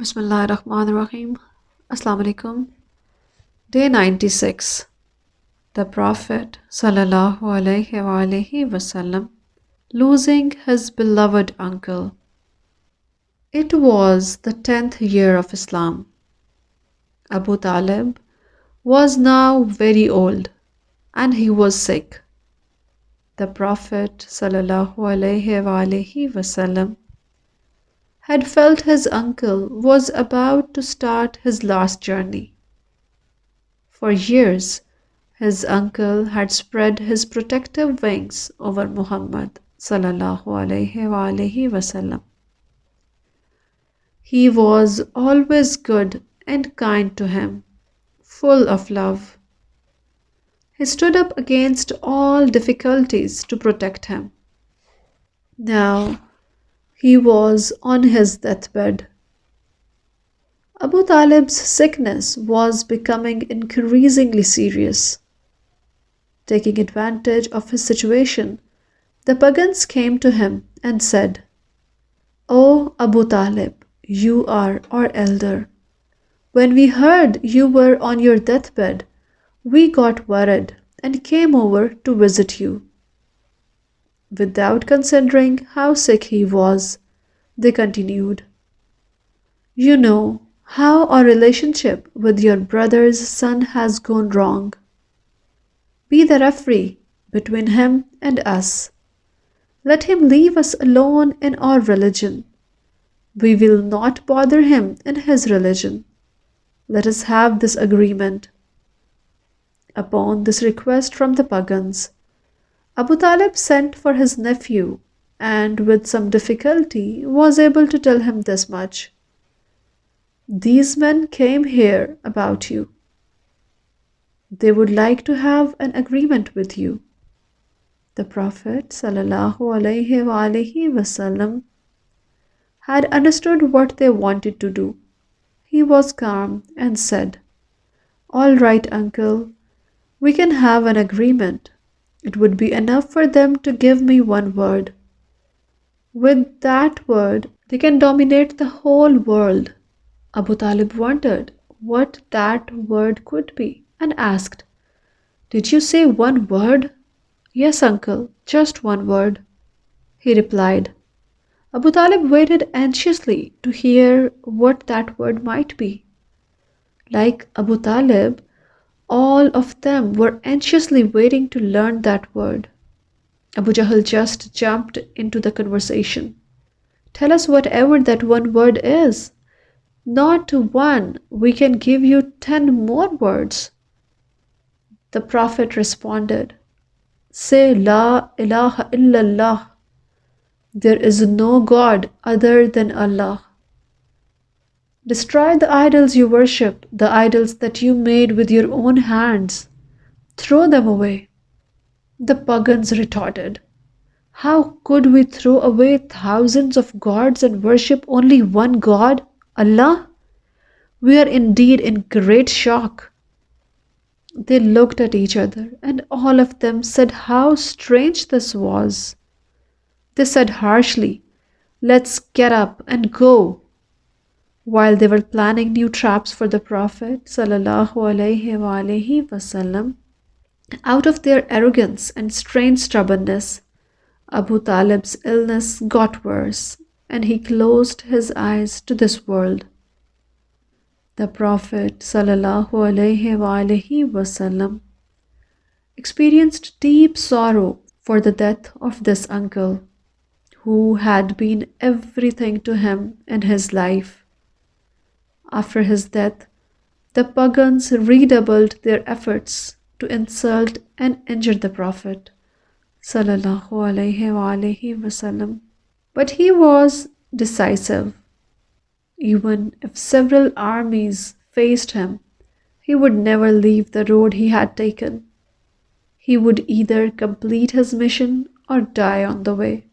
Bismillahirrahmanirrahim. Assalamu alaikum. Day 96. The Prophet ﷺ losing his beloved uncle. It was the 10th year of Islam. Abu Talib was now very old and he was sick. The Prophet ﷺ had felt his uncle was about to start his last journey. For years, his uncle had spread his protective wings over Muhammad ﷺ. He was always good and kind to him, full of love. He stood up against all difficulties to protect him. Now, he was on his deathbed. Abu Talib's sickness was becoming increasingly serious. Taking advantage of his situation, the pagans came to him and said, "O Abu Talib, you are our elder. When we heard you were on your deathbed, we got worried and came over to visit you." Without considering how sick he was, they continued, "You know how our relationship with your brother's son has gone wrong. Be the referee between him and us. Let him leave us alone in our religion. We will not bother him in his religion. Let us have this agreement." Upon this request from the pagans, Abu Talib sent for his nephew and with some difficulty was able to tell him this much. "These men came here about you. They would like to have an agreement with you." The Prophet ﷺ had understood what they wanted to do. He was calm and said, "All right, uncle, we can have an agreement. It would be enough for them to give me one word. With that word, they can dominate the whole world." Abu Talib wondered what that word could be and asked, "Did you say one word?" "Yes, uncle, just one word," he replied. Abu Talib waited anxiously to hear what that word might be. Like Abu Talib, all of them were anxiously waiting to learn that word. Abu Jahl just jumped into the conversation. "Tell us whatever that one word is. Not one, we can give you 10 more words." The Prophet responded, "Say La ilaha illallah. There is no God other than Allah. Destroy the idols you worship, the idols that you made with your own hands. Throw them away." The pagans retorted, "How could we throw away thousands of gods and worship only one God, Allah? We are indeed in great shock." They looked at each other and all of them said how strange this was. They said harshly, "Let's get up and go." While they were planning new traps for the Prophet ﷺ, out of their arrogance and strange stubbornness, Abu Talib's illness got worse and he closed his eyes to this world. The Prophet ﷺ experienced deep sorrow for the death of this uncle, who had been everything to him in his life. After his death, the pagans redoubled their efforts to insult and injure the Prophet ﷺ. But he was decisive. Even if several armies faced him, he would never leave the road he had taken. He would either complete his mission or die on the way.